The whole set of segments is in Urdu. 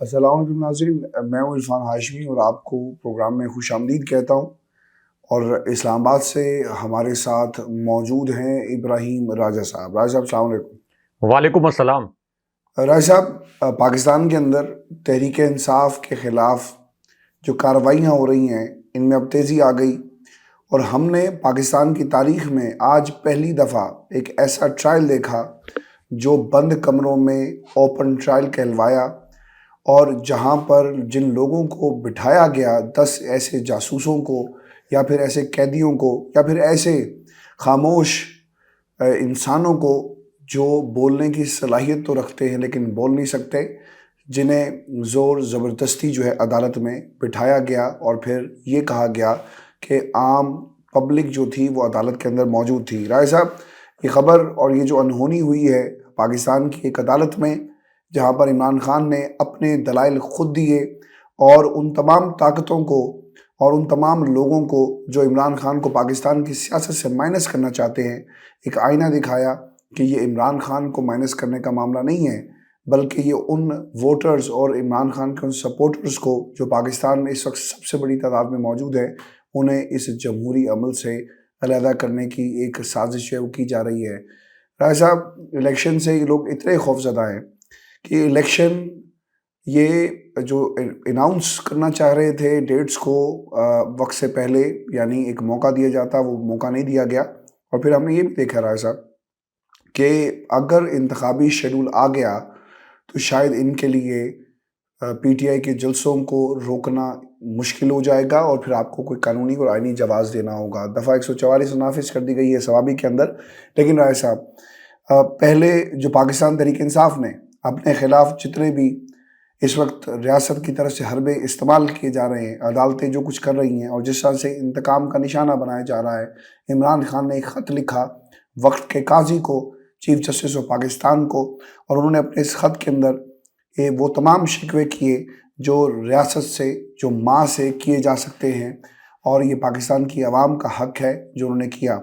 السلام علیکم ناظرین، میں ہوں عرفان ہاشمی اور آپ کو پروگرام میں خوش آمدید کہتا ہوں۔ اور اسلام آباد سے ہمارے ساتھ موجود ہیں ابراہیم راجہ صاحب۔ راجہ صاحب السلام علیکم۔ وعلیکم السلام۔ راجہ صاحب، پاکستان کے اندر تحریک انصاف کے خلاف جو کارروائیاں ہو رہی ہیں ان میں اب تیزی آ گئی، اور ہم نے پاکستان کی تاریخ میں آج پہلی دفعہ ایک ایسا ٹرائل دیکھا جو بند کمروں میں اوپن ٹرائل کہلوایا، اور جہاں پر جن لوگوں کو بٹھایا گیا 10 ایسے جاسوسوں کو یا پھر ایسے قیدیوں کو یا پھر ایسے خاموش انسانوں کو جو بولنے کی صلاحیت تو رکھتے ہیں لیکن بول نہیں سکتے، جنہیں زور زبردستی جو ہے عدالت میں بٹھایا گیا، اور پھر یہ کہا گیا کہ عام پبلک جو تھی وہ عدالت کے اندر موجود تھی۔ رائے صاحب، یہ خبر اور یہ جو انہونی ہوئی ہے پاکستان کی ایک عدالت میں، جہاں پر عمران خان نے اپنے دلائل خود دیے، اور ان تمام طاقتوں کو اور ان تمام لوگوں کو جو عمران خان کو پاکستان کی سیاست سے مائنس کرنا چاہتے ہیں، ایک آئینہ دکھایا کہ یہ عمران خان کو مائنس کرنے کا معاملہ نہیں ہے، بلکہ یہ ان ووٹرز اور عمران خان کے ان سپورٹرز کو جو پاکستان میں اس وقت سب سے بڑی تعداد میں موجود ہے، انہیں اس جمہوری عمل سے علیحدہ کرنے کی ایک سازش ہے وہ کی جا رہی ہے۔ راجہ صاحب، الیکشن سے یہ لوگ اتنے خوفزدہ ہیں کہ الیکشن یہ جو اناؤنس کرنا چاہ رہے تھے ڈیٹس کو وقت سے پہلے، یعنی ایک موقع دیا جاتا، وہ موقع نہیں دیا گیا۔ اور پھر ہم نے یہ بھی دیکھا راجہ صاحب کہ اگر انتخابی شیڈول آ گیا تو شاید ان کے لیے پی ٹی آئی کے جلسوں کو روکنا مشکل ہو جائے گا، اور پھر آپ کو کوئی قانونی اور آئینی جواز دینا ہوگا۔ دفعہ 144 نافذ کر دی گئی ہے ثوابی کے اندر۔ لیکن راجہ صاحب، پہلے جو پاکستان تحریک انصاف نے اپنے خلاف جتنے بھی اس وقت ریاست کی طرف سے حربے استعمال کیے جا رہے ہیں، عدالتیں جو کچھ کر رہی ہیں، اور جس طرح سے انتقام کا نشانہ بنایا جا رہا ہے، عمران خان نے ایک خط لکھا وقت کے قاضی کو، چیف جسٹس آف پاکستان کو، اور انہوں نے اپنے اس خط کے اندر وہ تمام شکوے کیے جو ریاست سے، جو ماں سے کیے جا سکتے ہیں، اور یہ پاکستان کی عوام کا حق ہے جو انہوں نے کیا۔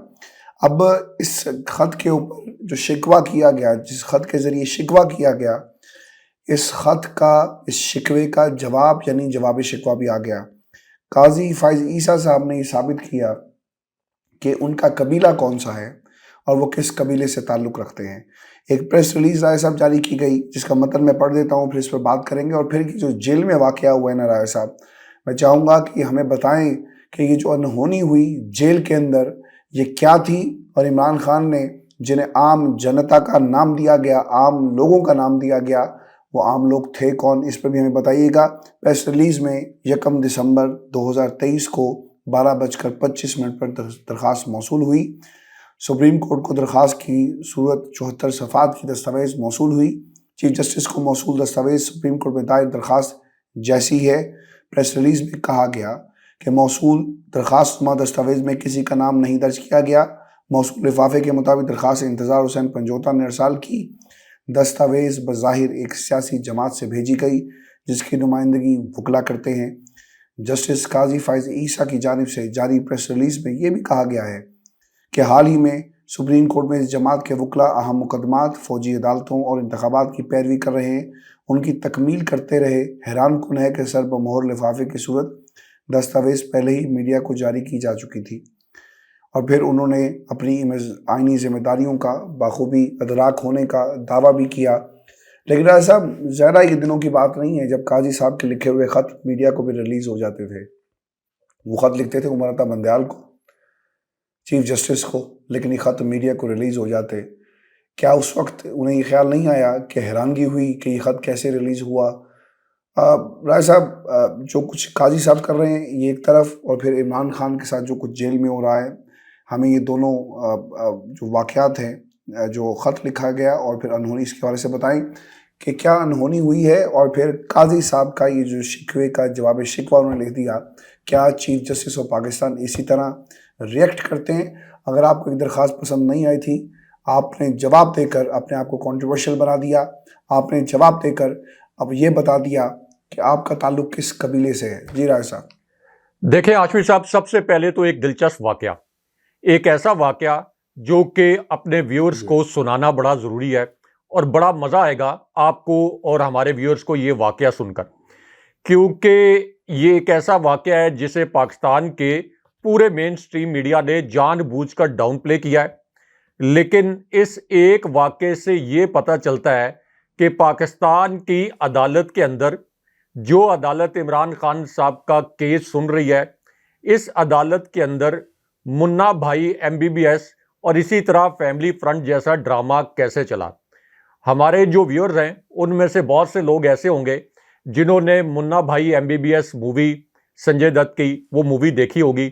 اب اس خط کے اوپر جو شکوہ کیا گیا، جس خط کے ذریعے شکوہ کیا گیا، اس خط کا، اس شکوے کا جواب یعنی جواب شکوہ بھی آ گیا۔ قاضی فائز عیسیٰ صاحب نے یہ ثابت کیا کہ ان کا قبیلہ کون سا ہے اور وہ کس قبیلے سے تعلق رکھتے ہیں۔ ایک پریس ریلیز رائے صاحب جاری کی گئی، جس کا متن میں پڑھ دیتا ہوں، پھر اس پر بات کریں گے۔ اور پھر جو جیل میں واقعہ ہوا ہے نا رائے صاحب، میں چاہوں گا کہ ہمیں بتائیں کہ یہ جو انہونی ہوئی جیل کے اندر یہ کیا تھی، اور عمران خان نے جنہیں عام جنتا کا نام دیا گیا، عام لوگوں کا نام دیا گیا، وہ عام لوگ تھے کون، اس پر بھی ہمیں بتائیے گا۔ پریس ریلیز میں 1 دسمبر 2023 کو 12:25 پر درخواست موصول ہوئی۔ سپریم کورٹ کو درخواست کی صورت 74 صفحات کی دستاویز موصول ہوئی۔ چیف جسٹس کو موصول دستاویز سپریم کورٹ میں دائر درخواست جیسی ہے۔ پریس ریلیز میں کہا گیا کہ موصول درخواست نما دستاویز میں کسی کا نام نہیں درج کیا گیا۔ موصول لفافے کے مطابق درخواست انتظار حسین پنجوتا نے ارسال کی۔ دستاویز بظاہر ایک سیاسی جماعت سے بھیجی گئی جس کی نمائندگی وکلا کرتے ہیں۔ جسٹس قاضی فائز عیسیٰ کی جانب سے جاری پریس ریلیز میں یہ بھی کہا گیا ہے کہ حال ہی میں سپریم کورٹ میں اس جماعت کے وکلا اہم مقدمات، فوجی عدالتوں اور انتخابات کی پیروی کر رہے ہیں، ان کی تکمیل کرتے رہے۔ حیران کن ہے کہ سر بمہر لفافے کی صورت دستاویز پہلے ہی میڈیا کو جاری کی جا چکی تھی، اور پھر انہوں نے اپنی آئینی ذمہ داریوں کا بخوبی ادراک ہونے کا دعویٰ بھی کیا۔ لیکن راجہ صاحب، زیادہ یہ دنوں کی بات نہیں ہے جب قاضی صاحب کے لکھے ہوئے خط میڈیا کو بھی ریلیز ہو جاتے تھے۔ وہ خط لکھتے تھے عمر عطا بندیال کو، چیف جسٹس کو، لیکن یہ خط میڈیا کو ریلیز ہو جاتے۔ کیا اس وقت انہیں یہ خیال نہیں آیا کہ حیرانگی ہوئی کہ یہ خط کیسے ریلیز ہوا؟ راجہ صاحب، جو کچھ قاضی صاحب کر رہے ہیں یہ ایک طرف، اور پھر عمران خان کے ساتھ جو کچھ جیل میں ہو رہا ہے، ہمیں یہ دونوں جو واقعات ہیں، جو خط لکھا گیا اور پھر انہونی، اس کے حوالے سے بتائیں کہ کیا انہونی ہوئی ہے، اور پھر قاضی صاحب کا یہ جو شکوے کا جواب شکوہ انہوں نے لکھ دیا، کیا چیف جسٹس آف پاکستان اسی طرح ریئیکٹ کرتے ہیں؟ اگر آپ کو ایک درخواست پسند نہیں آئی تھی، آپ نے جواب دے کر اپنے آپ کو کنٹروورشل بنا دیا، آپ نے جواب دے کر اب یہ بتا دیا کہ آپ کا تعلق کس قبیلے سے ہے۔ جی رائے صاحب۔ دیکھیں ہاشمی صاحب، سب سے پہلے تو ایک دلچسپ واقعہ، ایک ایسا واقعہ جو کہ اپنے ویورز کو سنانا بڑا ضروری ہے، اور بڑا مزہ آئے گا آپ کو اور ہمارے ویورز کو یہ واقعہ سن کر، کیونکہ یہ ایک ایسا واقعہ ہے جسے پاکستان کے پورے مین سٹریم میڈیا نے جان بوجھ کر ڈاؤن پلے کیا ہے، لیکن اس ایک واقعے سے یہ پتہ چلتا ہے کہ پاکستان کی عدالت کے اندر جو عدالت عمران خان صاحب کا کیس سن رہی ہے، اس عدالت کے اندر منا بھائی MBBS اور اسی طرح فیملی فرنٹ جیسا ڈرامہ کیسے چلا۔ ہمارے جو ویورز ہیں ان میں سے بہت سے لوگ ایسے ہوں گے جنہوں نے منا بھائی MBBS مووی سنجے دت کی وہ مووی دیکھی ہوگی،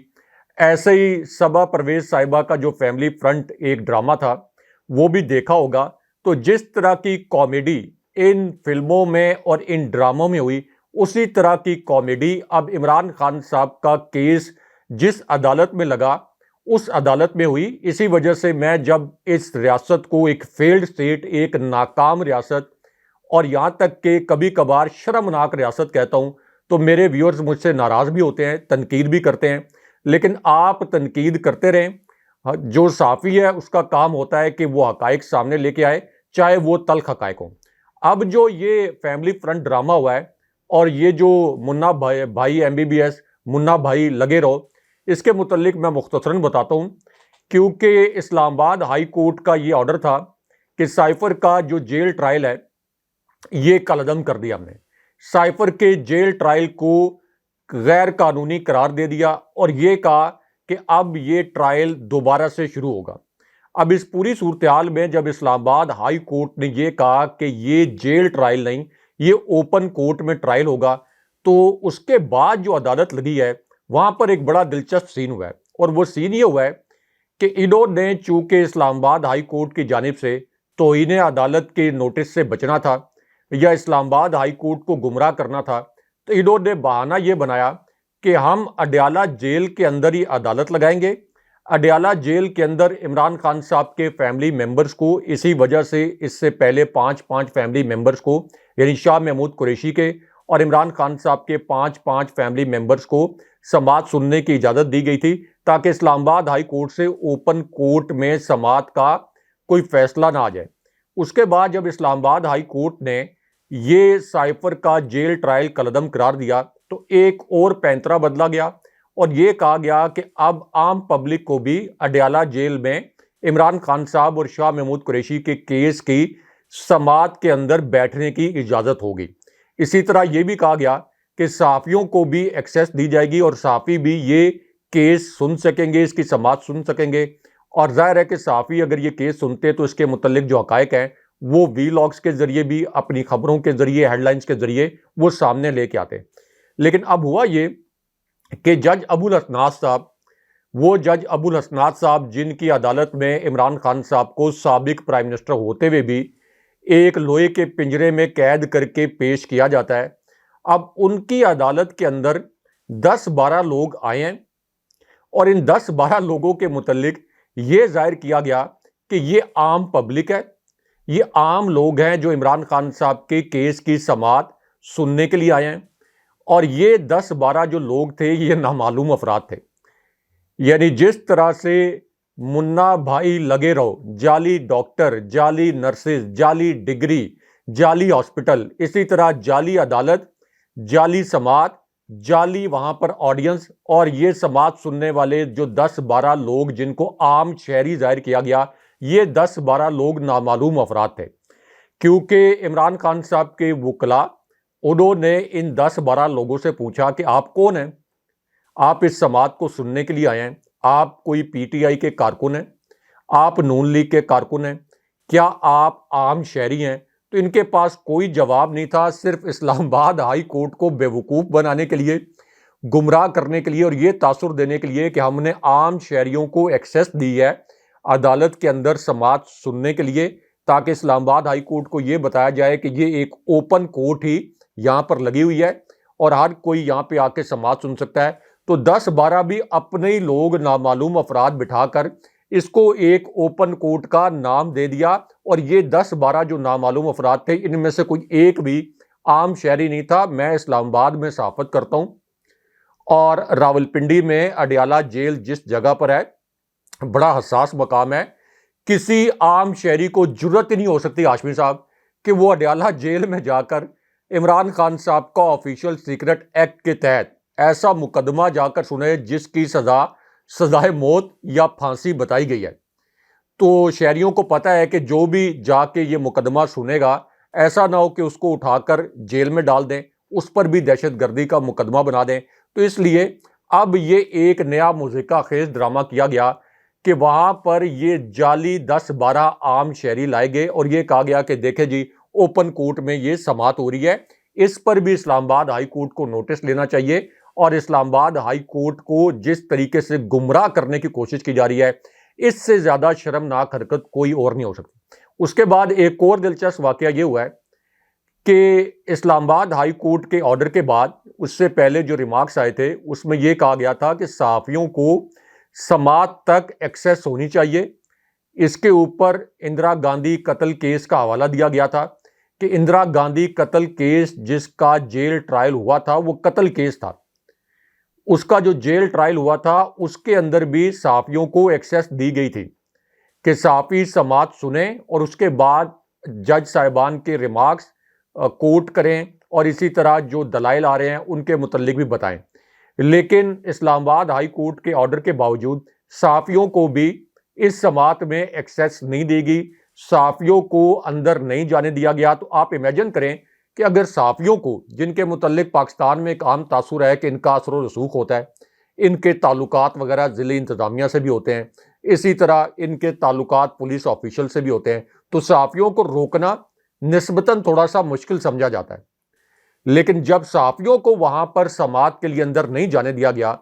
ایسے ہی صبا پرویز صاحبہ کا جو فیملی فرنٹ ایک ڈرامہ تھا وہ بھی دیکھا ہوگا۔ تو جس طرح کی کامیڈی ان فلموں میں اور ان ڈراموں میں ہوئی، اسی طرح کی کامیڈی اب عمران خان صاحب کا کیس جس عدالت میں لگا اس عدالت میں ہوئی۔ اسی وجہ سے میں جب اس ریاست کو ایک فیلڈ اسٹیٹ، ایک ناکام ریاست اور یہاں تک کہ کبھی کبھار شرمناک ریاست کہتا ہوں تو میرے ویورز مجھ سے ناراض بھی ہوتے ہیں، تنقید بھی کرتے ہیں، لیکن آپ تنقید کرتے رہیں۔ جو صحافی ہے اس کا کام ہوتا ہے کہ وہ حقائق سامنے لے کے آئے، چاہے وہ تلخ حقائق ہوں۔ اب جو یہ فیملی فرنٹ ڈرامہ ہوا ہے اور یہ جو منا بھائی MBBS، منا بھائی لگے رہو، اس کے متعلق میں مختصراً بتاتا ہوں، کیونکہ اسلام آباد ہائی کورٹ کا یہ آرڈر تھا کہ سائفر کا جو جیل ٹرائل ہے یہ کالعدم کر دیا ہم نے۔ سائفر کے جیل ٹرائل کو غیر قانونی قرار دے دیا اور یہ کہا کہ اب یہ ٹرائل دوبارہ سے شروع ہوگا۔ اب اس پوری صورتحال میں جب اسلام آباد ہائی کورٹ نے یہ کہا کہ یہ جیل ٹرائل نہیں، یہ اوپن کورٹ میں ٹرائل ہوگا، تو اس کے بعد جو عدالت لگی ہے وہاں پر ایک بڑا دلچسپ سین ہوا ہے، اور وہ سین یہ ہوا ہے کہ انہوں نے چونکہ اسلام آباد ہائی کورٹ کی جانب سے توہین عدالت کے نوٹس سے بچنا تھا یا اسلام آباد ہائی کورٹ کو گمراہ کرنا تھا، تو انہوں نے بہانہ یہ بنایا کہ ہم اڈیالہ جیل کے اندر ہی عدالت لگائیں گے۔ اڈیالہ جیل کے اندر عمران خان صاحب کے فیملی ممبرز کو، اسی وجہ سے اس سے پہلے 5 فیملی ممبرز کو، یعنی شاہ محمود قریشی کے اور عمران خان صاحب کے 5 فیملی ممبرز کو سماعت سننے کی اجازت دی گئی تھی تاکہ اسلام آباد ہائی کورٹ سے اوپن کورٹ میں سماعت کا کوئی فیصلہ نہ آ جائے۔ اس کے بعد جب اسلام آباد ہائی کورٹ نے یہ سائفر کا جیل ٹرائل کالعدم قرار دیا تو ایک اور پینترا بدلا گیا اور یہ کہا گیا کہ اب عام پبلک کو بھی اڈیالہ جیل میں عمران خان صاحب اور شاہ محمود قریشی کے کیس کی سماعت کے اندر بیٹھنے کی اجازت ہوگی۔ اسی طرح یہ بھی کہا گیا کہ صحافیوں کو بھی ایکسیس دی جائے گی اور صحافی بھی یہ کیس سن سکیں گے، اس کی سماعت سن سکیں گے، اور ظاہر ہے کہ صحافی اگر یہ کیس سنتے تو اس کے متعلق جو حقائق ہیں وہ وی لاگز کے ذریعے بھی، اپنی خبروں کے ذریعے، ہیڈ لائنز کے ذریعے وہ سامنے لے کے آتے۔ لیکن اب ہوا یہ کہ جج ابو الحسنات صاحب جن کی عدالت میں عمران خان صاحب کو سابق پرائم منسٹر ہوتے ہوئے بھی ایک لوہے کے پنجرے میں قید کر کے پیش کیا جاتا ہے، اب ان کی عدالت کے اندر 10-12 لوگ آئے ہیں اور ان 10-12 لوگوں کے متعلق یہ ظاہر کیا گیا کہ یہ عام پبلک ہے، یہ عام لوگ ہیں جو عمران خان صاحب کے کیس کی سماعت سننے کے لیے آئے ہیں، اور یہ 10-12 جو لوگ تھے یہ نامعلوم افراد تھے۔ یعنی جس طرح سے منا بھائی لگے رہو، جعلی ڈاکٹر، جعلی نرسز، جعلی ڈگری، جعلی ہاسپٹل، اسی طرح جعلی عدالت، جعلی سماعت، جعلی وہاں پر آڈینس، اور یہ سماعت سننے والے جو 10-12 لوگ جن کو عام شہری ظاہر کیا گیا، یہ 10-12 لوگ نامعلوم افراد تھے، کیونکہ عمران خان صاحب کے وکلاء انہوں نے ان 10-12 لوگوں سے پوچھا کہ آپ کون ہیں، آپ اس سماعت کو سننے کے لیے آئے ہیں، آپ کوئی PTI کے کارکن ہیں، آپ نون لیگ کے کارکن ہیں، کیا آپ عام شہری ہیں؟ تو ان کے پاس کوئی جواب نہیں تھا، صرف اسلام آباد ہائی کورٹ کو بیوقوف بنانے کے لیے، گمراہ کرنے کے لیے اور یہ تاثر دینے کے لیے کہ ہم نے عام شہریوں کو ایکسیس دی ہے عدالت کے اندر سماعت سننے کے لیے، تاکہ اسلام آباد ہائی کورٹ کو یہ بتایا جائے کہ یہ ایک اوپن کورٹ ہی یہاں پر لگی ہوئی ہے اور ہر کوئی یہاں پہ آ کے سماعت سن سکتا ہے۔ تو 10-12 بھی اپنے ہی لوگ نامعلوم افراد بٹھا کر اس کو ایک اوپن کورٹ کا نام دے دیا، اور یہ 10-12 جو نامعلوم افراد تھے ان میں سے کوئی ایک بھی عام شہری نہیں تھا۔ میں اسلام آباد میں صحافت کرتا ہوں اور راولپنڈی میں اڈیالہ جیل جس جگہ پر ہے، بڑا حساس مقام ہے، کسی عام شہری کو جرت ہی نہیں ہو سکتی ہاشمی صاحب کہ وہ اڈیالہ جیل میں جا کر عمران خان صاحب کا آفیشیل سیکرٹ ایکٹ کے تحت ایسا مقدمہ جا کر سنے جس کی سزائے موت یا پھانسی بتائی گئی ہے۔ تو شہریوں کو پتہ ہے کہ جو بھی جا کے یہ مقدمہ سنے گا ایسا نہ ہو کہ اس کو اٹھا کر جیل میں ڈال دیں، اس پر بھی دہشت گردی کا مقدمہ بنا دیں۔ تو اس لیے اب یہ ایک نیا مضحکہ خیز ڈرامہ کیا گیا کہ وہاں پر یہ جعلی 10-12 عام شہری لائے گئے اور یہ کہا گیا کہ دیکھیں جی اوپن کورٹ میں یہ سماعت ہو رہی ہے، اس پر بھی اسلام آباد ہائی کورٹ کو نوٹس لینا چاہیے، اور اسلام آباد ہائی کورٹ کو جس طریقے سے گمراہ کرنے کی کوشش کی جا رہی ہے اس سے زیادہ شرمناک حرکت کوئی اور نہیں ہو سکتی۔ اس کے بعد ایک اور دلچسپ واقعہ یہ ہوا ہے کہ اسلام آباد ہائی کورٹ کے آرڈر کے بعد اس سے پہلے جو ریمارکس آئے تھے اس میں یہ کہا گیا تھا کہ صحافیوں کو سماعت تک ایکسیس ہونی چاہیے۔ اس کے اوپر اندرا گاندھی قتل کیس کا حوالہ دیا گیا تھا کہ اندرا گاندھی قتل کیس جس کا جیل ٹرائل ہوا تھا وہ قتل کیس تھا، اس کا جو جیل ٹرائل ہوا تھا اس کے اندر بھی صحافیوں کو ایکسیس دی گئی تھی کہ صحافی سماعت سنیں اور اس کے بعد جج صاحبان کے ریمارکس کوٹ کریں اور اسی طرح جو دلائل آ رہے ہیں ان کے متعلق بھی بتائیں۔ لیکن اسلام آباد ہائی کورٹ کے آرڈر کے باوجود صحافیوں کو بھی اس سماعت میں ایکسیس نہیں دی گئی، صحافیوں کو اندر نہیں جانے دیا گیا۔ تو آپ امیجن کریں کہ اگر صحافیوں کو جن کے متعلق پاکستان میں ایک عام تاثر ہے کہ ان کا اثر و رسوخ ہوتا ہے، ان کے تعلقات وغیرہ ضلعی انتظامیہ سے بھی ہوتے ہیں، اسی طرح ان کے تعلقات پولیس آفیشل سے بھی ہوتے ہیں، تو صحافیوں کو روکنا نسبتاً تھوڑا سا مشکل سمجھا جاتا ہے۔ لیکن جب صحافیوں کو وہاں پر سماعت کے لیے اندر نہیں جانے دیا گیا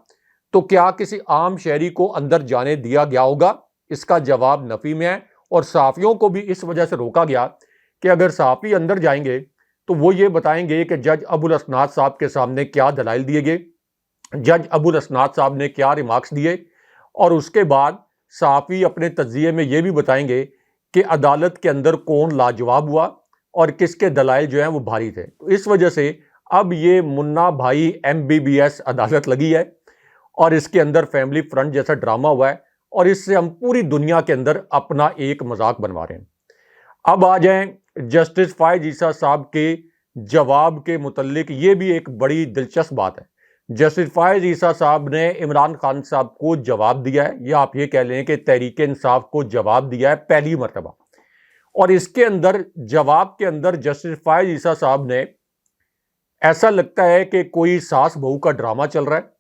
تو کیا کسی عام شہری کو اندر جانے دیا گیا ہوگا؟ اس کا جواب نفی میں ہے، اور صحافیوں کو بھی اس وجہ سے روکا گیا کہ اگر صحافی اندر جائیں گے تو وہ یہ بتائیں گے کہ جج ابو الاسناد صاحب کے سامنے کیا دلائل دیے گئے، جج ابو الاسناد صاحب نے کیا ریمارکس دیے، اور اس کے بعد صحافی اپنے تجزیے میں یہ بھی بتائیں گے کہ عدالت کے اندر کون لاجواب ہوا اور کس کے دلائل جو ہیں وہ بھاری تھے۔ تو اس وجہ سے اب یہ منا بھائی MBBS عدالت لگی ہے اور اس کے اندر فیملی فرنٹ جیسا ڈرامہ ہوا ہے، اور اس سے ہم پوری دنیا کے اندر اپنا ایک مذاق بنوا رہے ہیں۔ اب آ جائیں جسٹس فائز عیسیٰ صاحب کے جواب کے متعلق، یہ بھی ایک بڑی دلچسپ بات ہے۔ جسٹس فائز عیسیٰ صاحب نے عمران خان صاحب کو جواب دیا ہے، یا آپ یہ کہہ لیں کہ تحریک انصاف کو جواب دیا ہے پہلی مرتبہ، اور اس کے اندر جواب کے اندر جسٹس فائز عیسیٰ صاحب نے ایسا لگتا ہے کہ کوئی ساس بہو کا ڈرامہ چل رہا ہے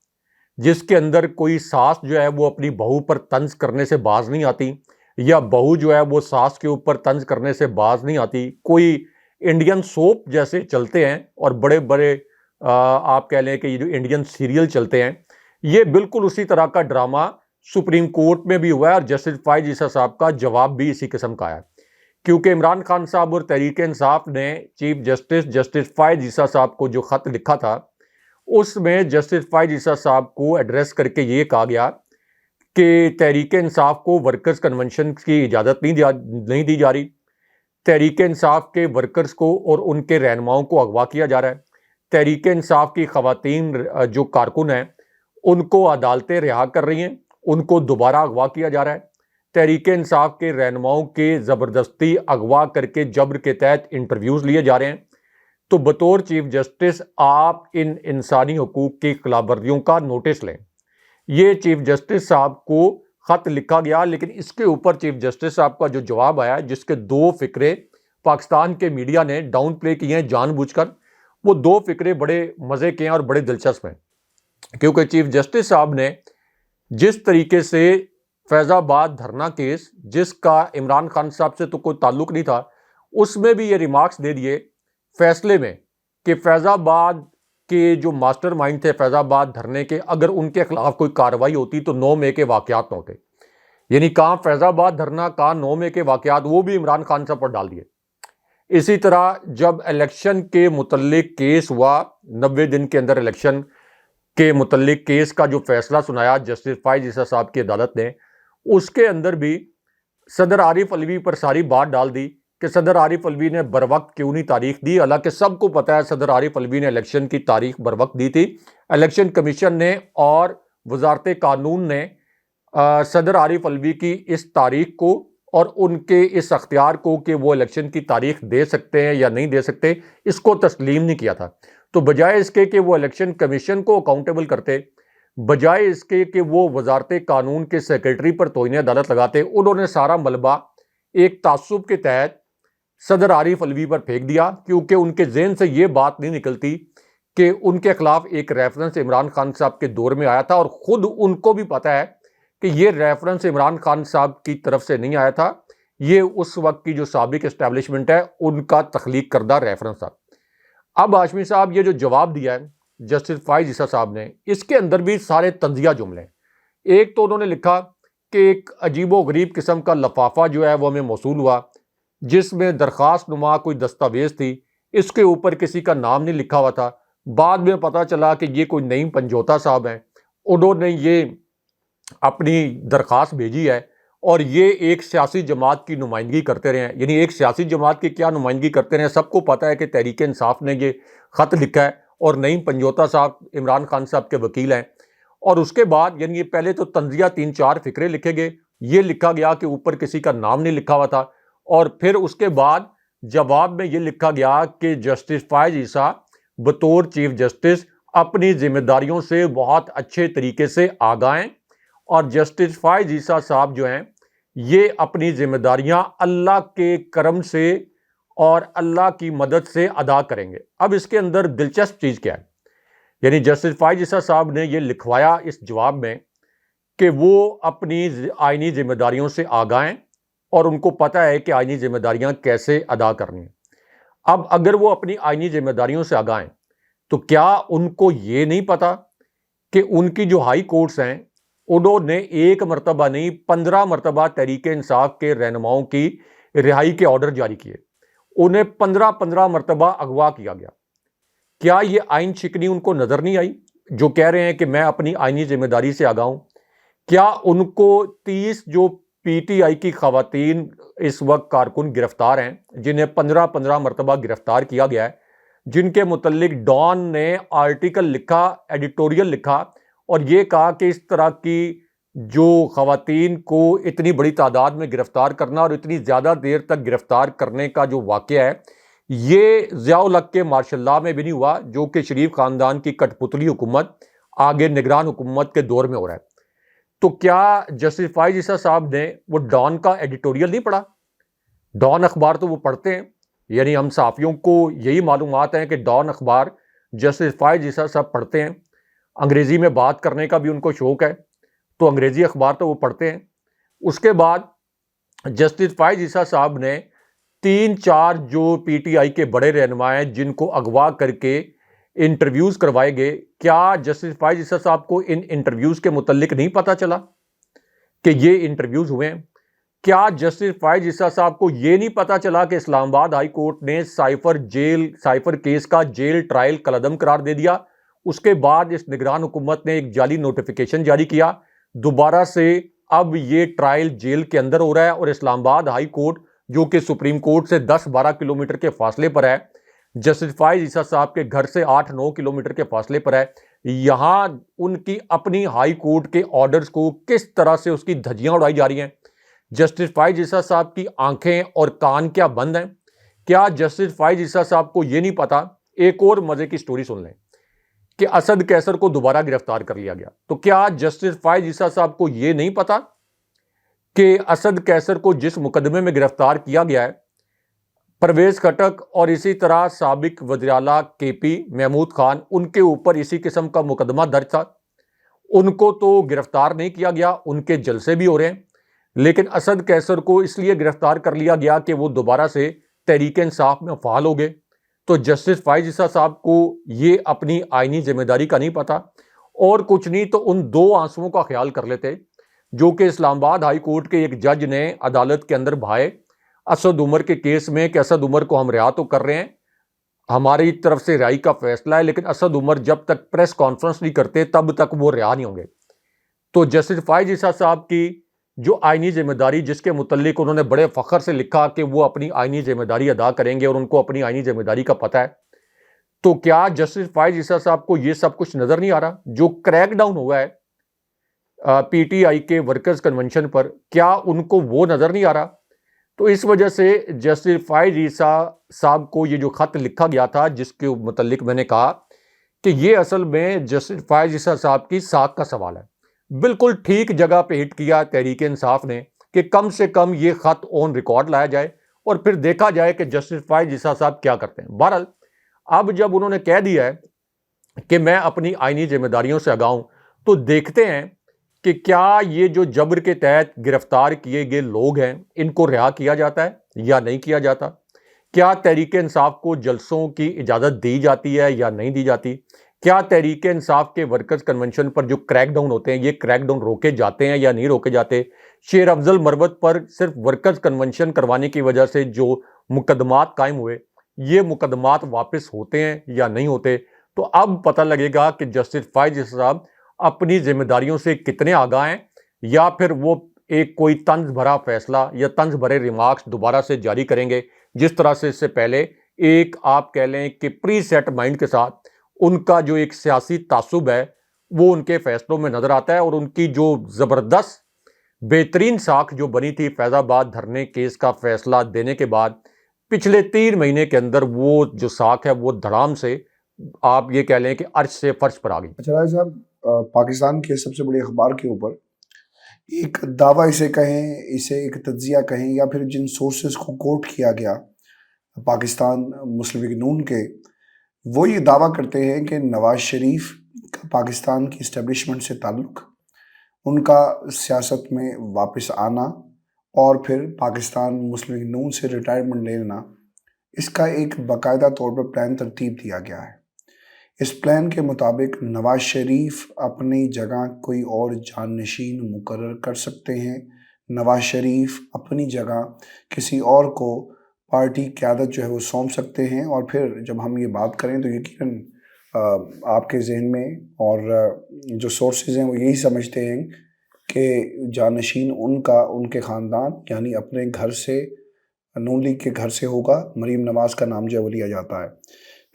جس کے اندر کوئی ساس جو ہے وہ اپنی بہو پر طنز کرنے سے باز نہیں آتی، یا بہو جو ہے وہ ساس کے اوپر طنز کرنے سے باز نہیں آتی۔ کوئی انڈین سوپ جیسے چلتے ہیں اور بڑے بڑے آپ کہہ لیں کہ یہ جو انڈین سیریل چلتے ہیں، یہ بالکل اسی طرح کا ڈرامہ سپریم کورٹ میں بھی ہوا ہے، اور جسٹس فائز عیسیٰ صاحب کا جواب بھی اسی قسم کا ہے، کیونکہ عمران خان صاحب اور تحریک انصاف نے چیف جسٹس فائز عیسیٰ صاحب کو جو خط لکھا تھا اس میں جسٹس فائز عیسیٰ صاحب کو ایڈریس کر کے یہ کہا گیا کہ تحریک انصاف کو ورکرز کنونشن کی اجازت نہیں دی جا رہی، تحریک انصاف کے ورکرز کو اور ان کے رہنماؤں کو اغوا کیا جا رہا ہے، تحریک انصاف کی خواتین جو کارکن ہیں ان کو عدالتیں رہا کر رہی ہیں، ان کو دوبارہ اغوا کیا جا رہا ہے، تحریک انصاف کے رہنماؤں کے زبردستی اغوا کر کے جبر کے تحت انٹرویوز لیے جا رہے ہیں۔ تو بطور چیف جسٹس آپ ان انسانی حقوق کی خلاف ورزیوں کا نوٹس لیں۔ یہ چیف جسٹس صاحب کو خط لکھا گیا، لیکن اس کے اوپر چیف جسٹس صاحب کا جو جواب آیا جس کے 2 فقرے پاکستان کے میڈیا نے ڈاؤن پلے کیے ہیں جان بوجھ کر، وہ 2 فقرے بڑے مزے کے ہیں اور بڑے دلچسپ ہیں، کیونکہ چیف جسٹس صاحب نے جس طریقے سے فیض آباد دھرنا کیس جس کا عمران خان صاحب سے تو کوئی تعلق نہیں تھا، اس میں بھی یہ ریمارکس دے دیے فیصلے میں کہ فیض آباد کے جو ماسٹر مائنڈ تھے فیض آباد دھرنے کے، اگر ان کے خلاف کوئی کارروائی ہوتی تو 9 مئی کے واقعات نہ ہوتے، یعنی کہاں فیض آباد دھرنا کہاں 9 مئی کے واقعات، وہ بھی عمران خان صاحب پر ڈال دیے۔ اسی طرح جب الیکشن کے متعلق کیس ہوا، 90 دن کے اندر الیکشن کے متعلق کیس کا جو فیصلہ سنایا جسٹس فائز عیسیٰ صاحب کی عدالت نے، اس کے اندر بھی صدر عارف علوی پر ساری بات ڈال دی کہ صدر عارف علوی نے بروقت کیوں نہیں تاریخ دی، حالانکہ سب کو پتہ ہے صدر عارف علوی نے الیکشن کی تاریخ بروقت دی تھی۔ الیکشن کمیشن نے اور وزارت قانون نے صدر عارف علوی کی اس تاریخ کو اور ان کے اس اختیار کو کہ وہ الیکشن کی تاریخ دے سکتے ہیں یا نہیں دے سکتے اس کو تسلیم نہیں کیا تھا. تو بجائے اس کے کہ وہ الیکشن کمیشن کو اکاؤنٹیبل کرتے، بجائے اس کے کہ وہ وزارت قانون کے سیکرٹری پر توہین عدالت لگاتے، انہوں نے سارا ملبہ ایک تعصب کے تحت صدر عارف علوی پر پھینک دیا، کیونکہ ان کے ذہن سے یہ بات نہیں نکلتی کہ ان کے خلاف ایک ریفرنس عمران خان صاحب کے دور میں آیا تھا، اور خود ان کو بھی پتہ ہے کہ یہ ریفرنس عمران خان صاحب کی طرف سے نہیں آیا تھا، یہ اس وقت کی جو سابق اسٹیبلشمنٹ ہے ان کا تخلیق کردہ ریفرنس تھا. اب ہاشمی صاحب یہ جو جواب دیا ہے جسٹس فائز عیسیٰ صاحب نے، اس کے اندر بھی سارے طنزیہ جملے ہیں. ایک تو انہوں نے لکھا کہ ایک عجیب و غریب قسم کا لفافہ جو ہے وہ ہمیں موصول ہوا، جس میں درخواست نما کوئی دستاویز تھی، اس کے اوپر کسی کا نام نہیں لکھا ہوا تھا. بعد میں پتہ چلا کہ یہ کوئی نعیم پنجوتا صاحب ہیں، انہوں نے یہ اپنی درخواست بھیجی ہے اور یہ ایک سیاسی جماعت کی نمائندگی کرتے رہے ہیں. یعنی ایک سیاسی جماعت کی کیا نمائندگی کرتے رہے ہیں؟ سب کو پتہ ہے کہ تحریک انصاف نے یہ خط لکھا ہے اور نعیم پنجوتا صاحب عمران خان صاحب کے وکیل ہیں. اور اس کے بعد یعنی یہ پہلے تو طنزیہ 3-4 فقرے لکھے گئے، یہ لکھا گیا کہ اوپر کسی کا نام نہیں لکھا ہوا تھا، اور پھر اس کے بعد جواب میں یہ لکھا گیا کہ جسٹس فائز عیسیٰ بطور چیف جسٹس اپنی ذمہ داریوں سے بہت اچھے طریقے سے آگاہ ہیں، اور جسٹس فائز عیسیٰ صاحب جو ہیں یہ اپنی ذمہ داریاں اللہ کے کرم سے اور اللہ کی مدد سے ادا کریں گے. اب اس کے اندر دلچسپ چیز کیا ہے؟ یعنی جسٹس فائز عیسیٰ صاحب نے یہ لکھوایا اس جواب میں کہ وہ اپنی آئینی ذمہ داریوں سے آگاہ ہیں اور ان کو پتہ ہے کہ آئینی ذمہ داریاں کیسے ادا کرنی ہیں. اب اگر وہ اپنی آئینی ذمہ داریوں سے آگاہ ہیں تو کیا ان کو یہ نہیں پتا کہ ان کی جو ہائی کورٹس ہیں انہوں نے ایک مرتبہ نہیں 15 مرتبہ تحریک انصاف کے رہنماؤں کی رہائی کے آرڈر جاری کیے، انہیں 15 مرتبہ اغوا کیا گیا. کیا یہ آئین شکنی ان کو نظر نہیں آئی جو کہہ رہے ہیں کہ میں اپنی آئینی ذمہ داری سے آگاہ ہوں؟ کیا ان کو 30 جو پی ٹی آئی کی خواتین اس وقت کارکن گرفتار ہیں، جنہیں 15 مرتبہ گرفتار کیا گیا ہے، جن کے متعلق ڈان نے آرٹیکل لکھا، ایڈیٹوریل لکھا اور یہ کہا کہ اس طرح کی جو خواتین کو اتنی بڑی تعداد میں گرفتار کرنا اور اتنی زیادہ دیر تک گرفتار کرنے کا جو واقعہ ہے یہ ضیاء الحق کے مارشل لاء میں بھی نہیں ہوا، جو کہ شریف خاندان کی کٹ پتلی حکومت آگے نگران حکومت کے دور میں ہو رہا ہے. تو کیا جسٹس فائز عیسیٰ صاحب نے وہ ڈان کا ایڈیٹوریل نہیں پڑھا؟ ڈان اخبار تو وہ پڑھتے ہیں، یعنی ہم صحافیوں کو یہی معلومات ہیں کہ ڈان اخبار جسٹس فائز عیسیٰ صاحب پڑھتے ہیں، انگریزی میں بات کرنے کا بھی ان کو شوق ہے تو انگریزی اخبار تو وہ پڑھتے ہیں. اس کے بعد جسٹس فائز عیسیٰ صاحب نے 3-4 جو پی ٹی آئی کے بڑے رہنما ہیں جن کو اغوا کر کے انٹرویوز کروائے گئے، کیا جسٹس فائز عیسیٰ صاحب کو ان انٹرویوز کے متعلق نہیں پتہ چلا کہ یہ انٹرویوز ہوئے ہیں؟ کیا جسٹس فائز عیسیٰ صاحب کو یہ نہیں پتہ چلا کہ اسلام آباد ہائی کورٹ نے سائفر کیس کا جیل ٹرائل کالعدم قرار دے دیا؟ اس کے بعد اس نگران حکومت نے ایک جعلی نوٹیفیکیشن جاری کیا، دوبارہ سے اب یہ ٹرائل جیل کے اندر ہو رہا ہے، اور اسلام آباد ہائی کورٹ جو کہ سپریم کورٹ سے 10-12 کلومیٹر کے فاصلے پر ہے، جسٹس فائز عیسیٰ صاحب کے گھر سے 8-9 کلومیٹر کے فاصلے پر ہے، یہاں ان کی اپنی ہائی کورٹ کے آرڈرز کو کس طرح سے اس کی دھجیاں اڑائی جا رہی ہیں. جسٹس فائز عیسیٰ صاحب کی آنکھیں اور کان کیا بند ہیں؟ کیا جسٹس فائز عیسیٰ صاحب کو یہ نہیں پتا؟ ایک اور مزے کی سٹوری سن لیں کہ اسد قیصر کو دوبارہ گرفتار کر لیا گیا. تو کیا جسٹس فائز عیسیٰ صاحب کو یہ نہیں پتا کہ اسد قیصر کو جس مقدمے میں گرفتار کیا گیا ہے، پرویز خٹک اور اسی طرح سابق وزیر اعلیٰ کے پی محمود خان، ان کے اوپر اسی قسم کا مقدمہ درج تھا، ان کو تو گرفتار نہیں کیا گیا، ان کے جلسے بھی ہو رہے ہیں، لیکن اسد قیصر کو اس لیے گرفتار کر لیا گیا کہ وہ دوبارہ سے تحریک انصاف میں فعال ہو گئے. تو جسٹس فائز عیسیٰ صاحب کو یہ اپنی آئینی ذمہ داری کا نہیں پتا، اور کچھ نہیں تو ان 2 آنسوؤں کا خیال کر لیتے جو کہ اسلام آباد ہائی کورٹ کے ایک جج نے عدالت کے اندر بہائے اسد عمر کے کیس میں کہ اسد عمر کو ہم رہا تو کر رہے ہیں، ہماری طرف سے رہائی کا فیصلہ ہے، لیکن اسد عمر جب تک پریس کانفرنس نہیں کرتے تب تک وہ رہا نہیں ہوں گے. تو جسٹس فائز عیسیٰ صاحب کی جو آئینی ذمہ داری، جس کے متعلق انہوں نے بڑے فخر سے لکھا کہ وہ اپنی آئینی ذمہ داری ادا کریں گے اور ان کو اپنی آئینی ذمہ داری کا پتہ ہے، تو کیا جسٹس فائز عیسیٰ صاحب کو یہ سب کچھ نظر نہیں آ رہا؟ جو کریک ڈاؤن ہوا ہے پی ٹی آئی کے ورکرز کنونشن پر، کیا ان کو وہ نظر نہیں آ رہا تو اس وجہ سے جسٹس فائز عیسیٰ صاحب کو یہ جو خط لکھا گیا تھا، جس کے متعلق میں نے کہا کہ یہ اصل میں جسٹس فائز عیسیٰ صاحب کی ساکھ کا سوال ہے، بالکل ٹھیک جگہ پہ ہٹ کیا تحریک انصاف نے کہ کم سے کم یہ خط آن ریکارڈ لایا جائے اور پھر دیکھا جائے کہ جسٹس فائز عیسیٰ صاحب کیا کرتے ہیں۔ بہرحال اب جب انہوں نے کہہ دیا ہے کہ میں اپنی آئینی ذمہ داریوں سے آگاہ ہوں، تو دیکھتے ہیں کہ کیا یہ جو جبر کے تحت گرفتار کیے گئے لوگ ہیں ان کو رہا کیا جاتا ہے یا نہیں کیا جاتا، کیا تحریک انصاف کو جلسوں کی اجازت دی جاتی ہے یا نہیں دی جاتی، کیا تحریک انصاف کے ورکرز کنونشن پر جو کریک ڈاؤن ہوتے ہیں یہ کریک ڈاؤن روکے جاتے ہیں یا نہیں روکے جاتے، شیر افضل مروت پر صرف ورکرز کنونشن کروانے کی وجہ سے جو مقدمات قائم ہوئے یہ مقدمات واپس ہوتے ہیں یا نہیں ہوتے۔ تو اب پتہ لگے گا کہ جسٹس فائز عیسیٰ صاحب اپنی ذمہ داریوں سے کتنے آگاہ ہیں، یا پھر وہ ایک کوئی طنز بھرا فیصلہ یا طنز بھرے ریمارکس دوبارہ سے جاری کریں گے، جس طرح سے اس سے پہلے ایک آپ کہہ لیں کہ پری سیٹ مائنڈ کے ساتھ ان کا جو ایک سیاسی تعصب ہے وہ ان کے فیصلوں میں نظر آتا ہے، اور ان کی جو زبردست بہترین ساکھ جو بنی تھی فیض آباد دھرنے کیس کا فیصلہ دینے کے بعد، پچھلے 3 مہینے کے اندر وہ جو ساکھ ہے وہ دھڑام سے آپ یہ کہہ لیں کہ عرش سے فرش پر آ گئی۔ اچھا راج صاحب، پاکستان کے سب سے بڑے اخبار کے اوپر ایک دعویٰ اسے کہیں، اسے ایک تجزیہ کہیں، یا پھر جن سورسز کو کوٹ کیا گیا پاکستان مسلم لیگ نون کے، وہ یہ دعویٰ کرتے ہیں کہ نواز شریف کا پاکستان کی اسٹیبلشمنٹ سے تعلق، ان کا سیاست میں واپس آنا اور پھر پاکستان مسلم لیگ نون سے ریٹائرمنٹ لے لینا، اس کا ایک باقاعدہ طور پر پلان ترتیب دیا گیا ہے۔ اس پلان کے مطابق نواز شریف اپنی جگہ کوئی اور جانشین مقرر کر سکتے ہیں، نواز شریف اپنی جگہ کسی اور کو پارٹی قیادت جو ہے وہ سونپ سکتے ہیں، اور پھر جب ہم یہ بات کریں تو یقیناً آپ کے ذہن میں اور جو سورسز ہیں وہ یہی سمجھتے ہیں کہ جانشین ان کے خاندان یعنی اپنے گھر سے، نون لیگ کے گھر سے ہوگا، مریم نواز کا نام جو ہے وہ لیا جاتا ہے۔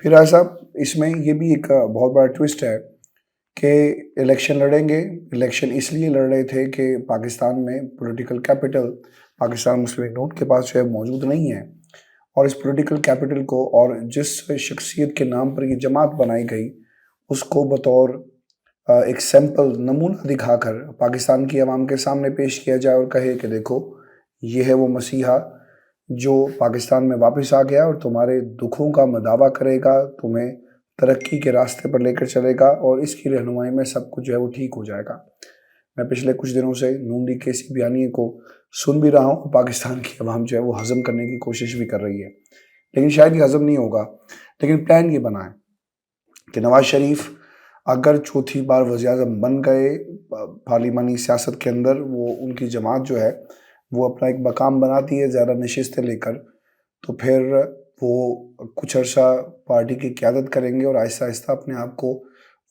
پھر ایسا اس میں یہ بھی ایک بہت بڑا ٹوسٹ ہے کہ الیکشن لڑیں گے، الیکشن اس لیے لڑ رہے تھے کہ پاکستان میں پولیٹیکل کیپٹل پاکستان مسلم لیگ نون کے پاس جو ہے موجود نہیں ہے، اور اس پولیٹیکل کیپٹل کو اور جس شخصیت کے نام پر یہ جماعت بنائی گئی اس کو بطور ایک سیمپل نمونہ دکھا کر پاکستان کی عوام کے سامنے پیش کیا جائے اور کہے کہ دیکھو یہ ہے وہ مسیحا جو پاکستان میں واپس آ گیا اور تمہارے دکھوں کا مداوع کرے گا، تمہیں ترقی کے راستے پر لے کر چلے گا، اور اس کی رہنمائی میں سب کچھ جو ہے وہ ٹھیک ہو جائے گا۔ میں پچھلے کچھ دنوں سے نون لیگ کے اسی بیانیے کو سن بھی رہا ہوں، اور پاکستان کی عوام جو ہے وہ ہضم کرنے کی کوشش بھی کر رہی ہے، لیکن شاید یہ ہضم نہیں ہوگا۔ لیکن پلان یہ بنا ہے کہ نواز شریف اگر چوتھی بار وزیر اعظم بن گئے پارلیمانی سیاست کے اندر، وہ ان کی جماعت جو ہے وہ اپنا ایک مقام بناتی ہے زیادہ نشستیں لے کر، تو پھر وہ کچھ عرصہ پارٹی کی قیادت کریں گے اور آہستہ آہستہ اپنے آپ کو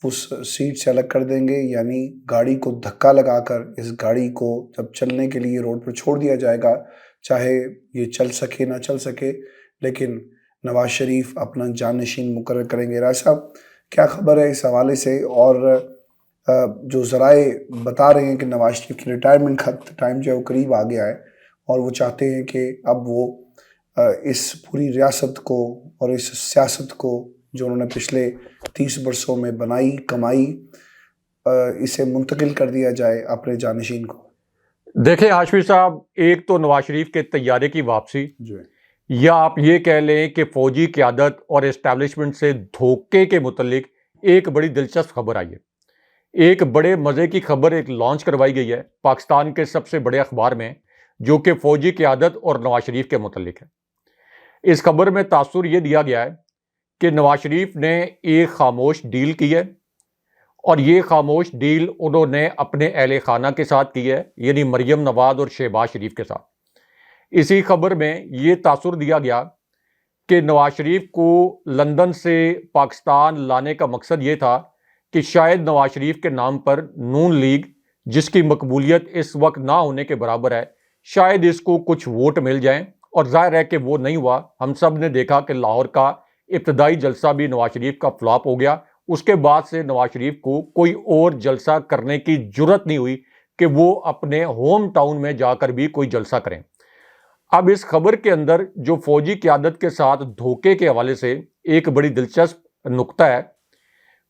اس سیٹ سے الگ کر دیں گے، یعنی گاڑی کو دھکا لگا کر اس گاڑی کو جب چلنے کے لیے روڈ پر چھوڑ دیا جائے گا، چاہے یہ چل سکے نہ چل سکے، لیکن نواز شریف اپنا جانشین مقرر کریں گے۔ راج صاحب کیا خبر ہے اس حوالے سے؟ اور جو ذرائع بتا رہے ہیں کہ نواز شریف کی ریٹائرمنٹ کا ٹائم جو ہے وہ قریب آ گیا ہے، اور وہ چاہتے ہیں کہ اب وہ اس پوری ریاست کو اور اس سیاست کو جو انہوں نے پچھلے 30 برسوں میں بنائی کمائی، اسے منتقل کر دیا جائے اپنے جانشین کو۔ دیکھیں ہاشمی صاحب، ایک تو نواز شریف کے طیارے کی واپسی، یا آپ یہ کہہ لیں کہ فوجی قیادت اور اسٹیبلشمنٹ سے دھوکے کے متعلق ایک بڑی دلچسپ خبر آئی ہے۔ ایک بڑے مزے کی خبر ایک لانچ کروائی گئی ہے پاکستان کے سب سے بڑے اخبار میں، جو کہ فوجی قیادت اور نواز شریف کے متعلق ہے۔ اس خبر میں تاثر یہ دیا گیا ہے کہ نواز شریف نے ایک خاموش ڈیل کی ہے، اور یہ خاموش ڈیل انہوں نے اپنے اہل خانہ کے ساتھ کی ہے، یعنی مریم نواز اور شہباز شریف کے ساتھ۔ اسی خبر میں یہ تاثر دیا گیا کہ نواز شریف کو لندن سے پاکستان لانے کا مقصد یہ تھا کہ شاید نواز شریف کے نام پر نون لیگ، جس کی مقبولیت اس وقت نہ ہونے کے برابر ہے، شاید اس کو کچھ ووٹ مل جائیں، اور ظاہر ہے کہ وہ نہیں ہوا۔ ہم سب نے دیکھا کہ لاہور کا ابتدائی جلسہ بھی نواز شریف کا فلاپ ہو گیا، اس کے بعد سے نواز شریف کو کوئی اور جلسہ کرنے کی جرت نہیں ہوئی کہ وہ اپنے ہوم ٹاؤن میں جا کر بھی کوئی جلسہ کریں۔ اب اس خبر کے اندر جو فوجی قیادت کے ساتھ دھوکے کے حوالے سے ایک بڑی دلچسپ نقطہ ہے،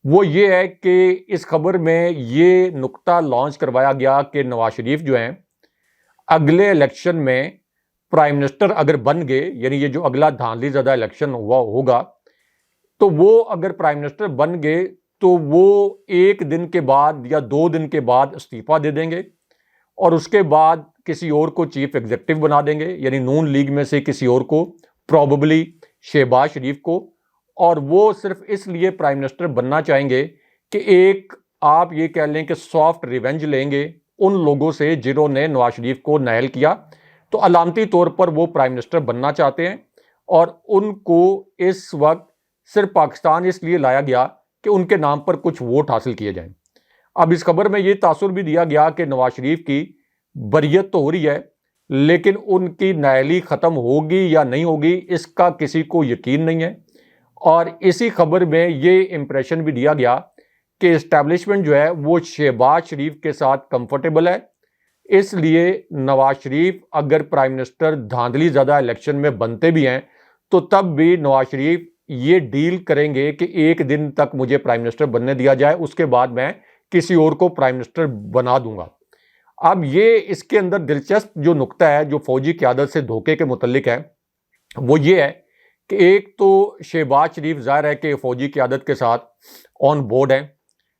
وہ یہ ہے کہ اس خبر میں یہ نقطہ لانچ کروایا گیا کہ نواز شریف جو ہیں اگلے الیکشن میں پرائم منسٹر اگر بن گئے، یعنی یہ جو اگلا دھاندلی زدہ الیکشن ہوگا، تو وہ اگر پرائم منسٹر بن گئے تو وہ 1 دن کے بعد یا 2 دن کے بعد استعفیٰ دے دیں گے اور اس کے بعد کسی اور کو چیف ایگزیکٹو بنا دیں گے، یعنی نون لیگ میں سے کسی اور کو، پروبیبلی شہباز شریف کو، اور وہ صرف اس لیے پرائم منسٹر بننا چاہیں گے کہ ایک آپ یہ کہہ لیں کہ سافٹ ریونج لیں گے ان لوگوں سے جنہوں نے نواز شریف کو نائل کیا، تو علامتی طور پر وہ پرائم منسٹر بننا چاہتے ہیں اور ان کو اس وقت صرف پاکستان اس لیے لایا گیا کہ ان کے نام پر کچھ ووٹ حاصل کیے جائیں۔ اب اس خبر میں یہ تاثر بھی دیا گیا کہ نواز شریف کی بریت تو ہو رہی ہے لیکن ان کی نائلی ختم ہوگی یا نہیں ہوگی اس کا کسی کو یقین نہیں ہے، اور اسی خبر میں یہ امپریشن بھی دیا گیا کہ اسٹیبلشمنٹ جو ہے وہ شہباز شریف کے ساتھ کمفرٹیبل ہے، اس لیے نواز شریف اگر پرائم منسٹر دھاندلی زدہ الیکشن میں بنتے بھی ہیں تو تب بھی نواز شریف یہ ڈیل کریں گے کہ 1 دن تک مجھے پرائم منسٹر بننے دیا جائے، اس کے بعد میں کسی اور کو پرائم منسٹر بنا دوں گا۔ اب یہ اس کے اندر دلچسپ جو نقطہ ہے جو فوجی قیادت سے دھوکے کے متعلق ہے وہ یہ ہے کہ ایک تو شہباز شریف ظاہر ہے کہ فوجی قیادت کے ساتھ آن بورڈ ہیں،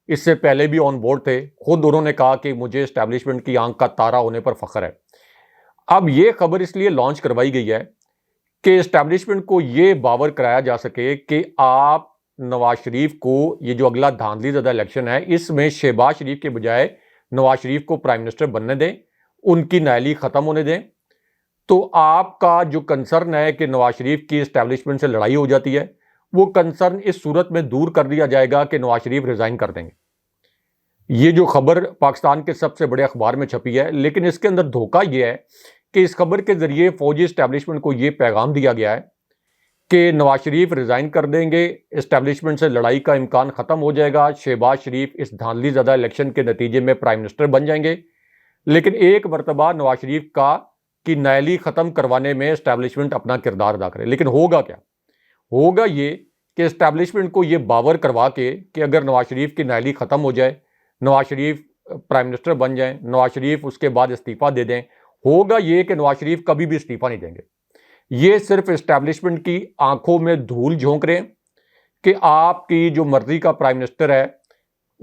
اس سے پہلے بھی آن بورڈ تھے، خود انہوں نے کہا کہ مجھے اسٹیبلشمنٹ کی آنکھ کا تارا ہونے پر فخر ہے۔ اب یہ خبر اس لیے لانچ کروائی گئی ہے کہ اسٹیبلشمنٹ کو یہ باور کرایا جا سکے کہ آپ نواز شریف کو یہ جو اگلا دھاندلی زدہ الیکشن ہے اس میں شہباز شریف کے بجائے نواز شریف کو پرائم منسٹر بننے دیں، ان کی نائلی ختم ہونے دیں، تو آپ کا جو کنسرن ہے کہ نواز شریف کی اسٹیبلشمنٹ سے لڑائی ہو جاتی ہے وہ کنسرن اس صورت میں دور کر دیا جائے گا کہ نواز شریف ریزائن کر دیں گے۔ یہ جو خبر پاکستان کے سب سے بڑے اخبار میں چھپی ہے، لیکن اس کے اندر دھوکہ یہ ہے کہ اس خبر کے ذریعے فوجی اسٹیبلشمنٹ کو یہ پیغام دیا گیا ہے کہ نواز شریف ریزائن کر دیں گے، اسٹیبلشمنٹ سے لڑائی کا امکان ختم ہو جائے گا، شہباز شریف اس دھاندلی زدہ الیکشن کے نتیجے میں پرائم منسٹر بن جائیں گے، لیکن ایک مرتبہ نواز شریف کی نائلی ختم کروانے میں اسٹیبلشمنٹ اپنا کردار ادا کرے۔ لیکن ہوگا کیا؟ ہوگا یہ کہ اسٹیبلشمنٹ کو یہ باور کروا کے کہ اگر نواز شریف کی نائلی ختم ہو جائے، نواز شریف پرائم منسٹر بن جائیں، نواز شریف اس کے بعد استعفیٰ دے دیں، ہوگا یہ کہ نواز شریف کبھی بھی استعفیٰ نہیں دیں گے۔ یہ صرف اسٹیبلشمنٹ کی آنکھوں میں دھول جھونک رہے ہیں کہ آپ کی جو مرضی کا پرائم منسٹر ہے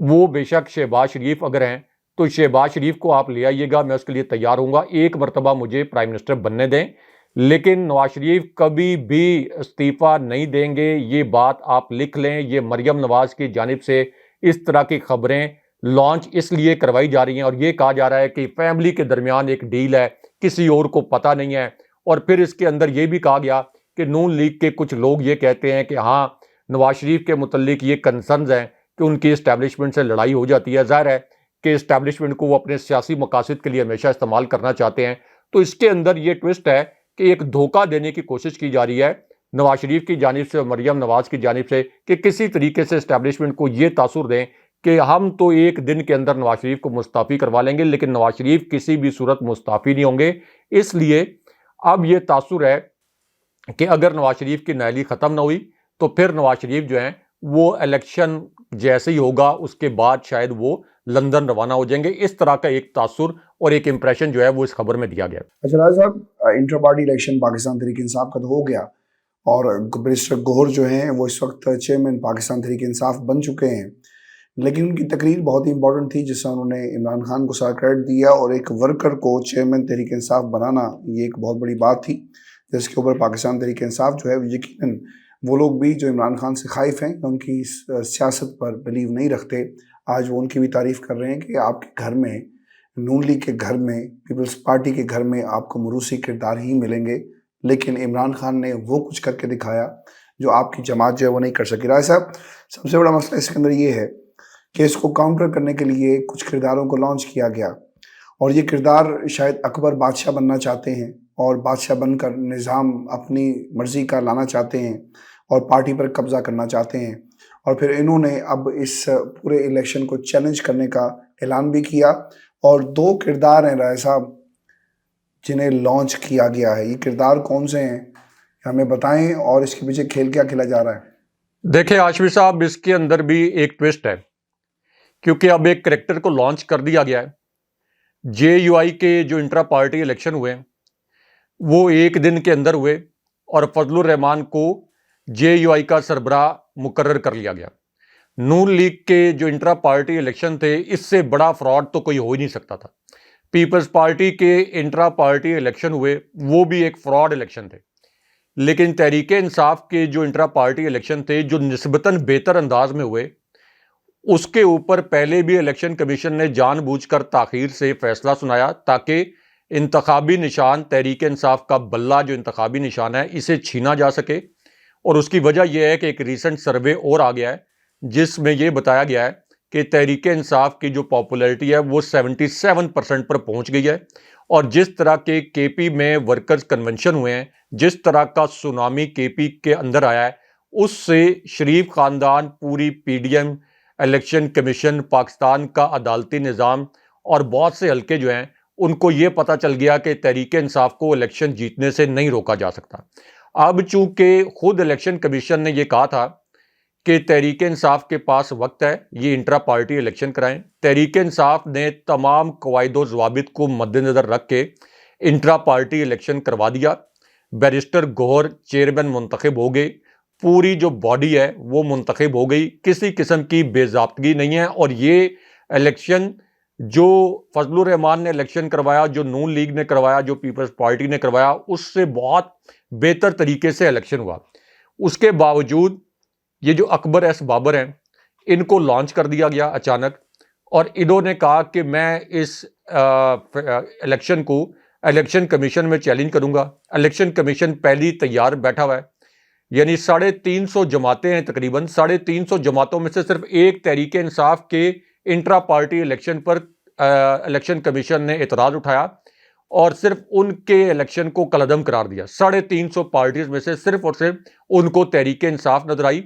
وہ بے شک شہباز شریف اگر ہیں تو شہباز شریف کو آپ لے آئیے گا، میں اس کے لیے تیار ہوں گا، ایک مرتبہ مجھے پرائم منسٹر بننے دیں، لیکن نواز شریف کبھی بھی استعفیٰ نہیں دیں گے۔ یہ بات آپ لکھ لیں، یہ مریم نواز کی جانب سے اس طرح کی خبریں لانچ اس لیے کروائی جا رہی ہیں اور یہ کہا جا رہا ہے کہ فیملی کے درمیان ایک ڈیل ہے، کسی اور کو پتہ نہیں ہے، اور پھر اس کے اندر یہ بھی کہا گیا کہ نون لیگ کے کچھ لوگ یہ کہتے ہیں کہ ہاں نواز شریف کے متعلق یہ کنسرنز ہیں کہ ان کی اسٹیبلشمنٹ سے لڑائی ہو جاتی ہے۔ ظاہر ہے کہ اسٹیبلشمنٹ کو وہ اپنے سیاسی مقاصد کے لیے ہمیشہ استعمال کرنا چاہتے ہیں، تو اس کے اندر یہ ٹوسٹ ہے کہ ایک دھوکہ دینے کی کوشش کی جا رہی ہے نواز شریف کی جانب سے اور مریم نواز کی جانب سے کہ کسی طریقے سے اسٹیبلشمنٹ کو یہ تاثر دیں کہ ہم تو 1 دن کے اندر نواز شریف کو مستعفی کروا لیں گے، لیکن نواز شریف کسی بھی صورت مستعفی نہیں ہوں گے۔ اس لیے اب یہ تاثر ہے کہ اگر نواز شریف کی نائلی ختم نہ ہوئی تو پھر نواز شریف جو ہیں وہ الیکشن جیسے ہی ہوگا اس کے بعد شاید وہ لندن روانہ ہو جائیں گے۔ اس طرح کا ایک تاثر اور ایک امپریشن جو ہے وہ اس خبر میں دیا گیا۔ اچھا راز صاحب، inter party election Pakistan Tehreek Insaf کا تو ہو گیا اور بیرسٹر گوہر جو ہیں وہ اس وقت چیئرمین پاکستان تحریک انصاف بن چکے ہیں، لیکن ان کی تقریر بہت ہی امپورٹنٹ تھی جس سے انہوں نے عمران خان کو سارا کریڈٹ دیا، اور ایک ورکر کو چیئرمین تحریک انصاف بنانا یہ ایک بہت بڑی بات تھی جس کے اوپر پاکستان تحریک انصاف جو ہے یقیناً وہ لوگ بھی جو عمران خان سے خائف ہیں، ان کی سیاست پر بلیو نہیں رکھتے، آج وہ ان کی بھی تعریف کر رہے ہیں کہ آپ کے گھر میں، نون لیگ کے گھر میں، پیپلز پارٹی کے گھر میں آپ کو موروثی کردار ہی ملیں گے، لیکن عمران خان نے وہ کچھ کر کے دکھایا جو آپ کی جماعت جو ہے وہ نہیں کر سکی۔ رائے صاحب، سب سے بڑا مسئلہ اس کے اندر یہ ہے کہ اس کو کاؤنٹر کرنے کے لیے کچھ کرداروں کو لانچ کیا گیا، اور یہ کردار شاید اکبر بادشاہ بننا چاہتے ہیں اور بادشاہ بن کر نظام اپنی مرضی کا لانا چاہتے ہیں اور پارٹی پر قبضہ کرنا چاہتے ہیں، اور پھر انہوں نے اب اس پورے الیکشن کو چیلنج کرنے کا اعلان بھی کیا، اور 2 کردار ہیں رائے صاحب جنہیں لانچ کیا گیا ہے، یہ کردار کون سے ہیں ہمیں بتائیں، اور اس کے پیچھے کھیل کیا کھیلا جا رہا ہے؟ دیکھیں ہاشمی صاحب، اس کے اندر بھی ایک ٹوسٹ ہے، کیونکہ اب ایک کریکٹر کو لانچ کر دیا گیا ہے۔ جے یو آئی کے جو انٹرا پارٹی الیکشن ہوئے ہیں وہ ایک دن کے اندر ہوئے، اور فضل الرحمان کو جے یو آئی کا سربراہ مقرر کر لیا گیا۔ نون لیگ کے جو انٹرا پارٹی الیکشن تھے، اس سے بڑا فراڈ تو کوئی ہو ہی نہیں سکتا تھا۔ پیپلز پارٹی کے انٹرا پارٹی الیکشن ہوئے، وہ بھی ایک فراڈ الیکشن تھے، لیکن تحریک انصاف کے جو انٹرا پارٹی الیکشن تھے جو نسبتاً بہتر انداز میں ہوئے، اس کے اوپر پہلے بھی الیکشن کمیشن نے جان بوجھ کر تاخیر سے فیصلہ سنایا تاکہ انتخابی نشان تحریک انصاف کا بلہ جو انتخابی نشان ہے اسے چھینا جا سکے۔ اور اس کی وجہ یہ ہے کہ ایک ریسنٹ سروے اور آ گیا ہے جس میں یہ بتایا گیا ہے کہ تحریک انصاف کی جو پاپولیرٹی ہے وہ 77% پر پہنچ گئی ہے، اور جس طرح کے پی میں ورکرز کنونشن ہوئے ہیں، جس طرح کا سونامی کے پی کے اندر آیا ہے، اس سے شریف خاندان، پوری P D M, election commission, Pakistan کا عدالتی نظام اور بہت سے حلقے جو ہیں ان کو یہ پتہ چل گیا کہ تحریک انصاف کو الیکشن جیتنے سے نہیں روکا جا سکتا۔ اب چونکہ خود الیکشن کمیشن نے یہ کہا تھا کہ تحریک انصاف کے پاس وقت ہے، یہ انٹرا پارٹی الیکشن کرائیں، تحریک انصاف نے تمام قواعد و ضوابط کو مد نظر رکھ کے انٹرا پارٹی الیکشن کروا دیا۔ بیرسٹر گوہر چیئرمین منتخب ہو گئے، پوری جو باڈی ہے وہ منتخب ہو گئی، کسی قسم کی بے ضابطگی نہیں ہے۔ اور یہ الیکشن جو فضل الرحمان نے الیکشن کروایا، جو نون لیگ نے کروایا، جو پیپلز پارٹی نے کروایا، اس سے بہت بہتر طریقے سے الیکشن ہوا۔ اس کے باوجود یہ جو اکبر ایس بابر ہیں، ان کو لانچ کر دیا گیا اچانک، اور انہوں نے کہا کہ میں اس الیکشن کو الیکشن کمیشن میں چیلنج کروں گا۔ الیکشن کمیشن پہلی تیار بیٹھا ہوا ہے، یعنی 350 جماعتیں ہیں، تقریباً 350 جماعتوں میں سے صرف ایک تحریک انصاف کے انٹرا پارٹی الیکشن پر الیکشن کمیشن نے اعتراض اٹھایا اور صرف ان کے الیکشن کو کالعدم قرار دیا۔ 350 پارٹیز میں سے صرف اور صرف ان کو تحریک انصاف نظر آئی۔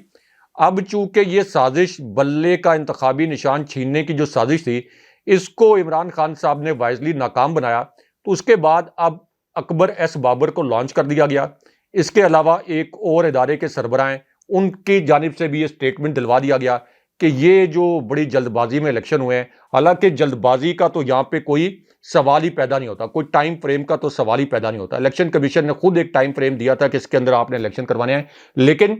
اب چونکہ یہ سازش، بلے کا انتخابی نشان چھیننے کی جو سازش تھی، اس کو عمران خان صاحب نے وائزلی ناکام بنایا، تو اس کے بعد اب اکبر ایس بابر کو لانچ کر دیا گیا۔ اس کے علاوہ ایک اور ادارے کے سربراہ ہیں، ان کی جانب سے بھی یہ سٹیٹمنٹ دلوا دیا گیا کہ یہ جو بڑی جلد بازی میں الیکشن ہوئے ہیں، حالانکہ جلد بازی کا تو یہاں پہ کوئی سوال ہی پیدا نہیں ہوتا، کوئی ٹائم فریم کا تو سوال ہی پیدا نہیں ہوتا۔ الیکشن کمیشن نے خود ایک ٹائم فریم دیا تھا کہ اس کے اندر آپ نے الیکشن کروانے ہیں، لیکن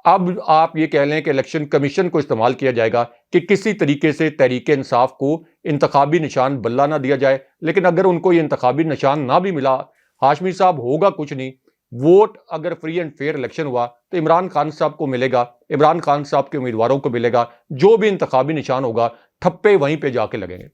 اب آپ یہ کہہ لیں کہ الیکشن کمیشن کو استعمال کیا جائے گا کہ کسی طریقے سے تحریک انصاف کو انتخابی نشان بلہ نہ دیا جائے۔ لیکن اگر ان کو یہ انتخابی نشان نہ بھی ملا، ہاشمی صاحب ہوگا کچھ نہیں، ووٹ اگر فری اینڈ فیئر الیکشن ہوا تو عمران خان صاحب کو ملے گا، عمران خان صاحب کے امیدواروں کو ملے گا، جو بھی انتخابی نشان ہوگا ٹھپے وہیں پہ جا کے لگیں گے۔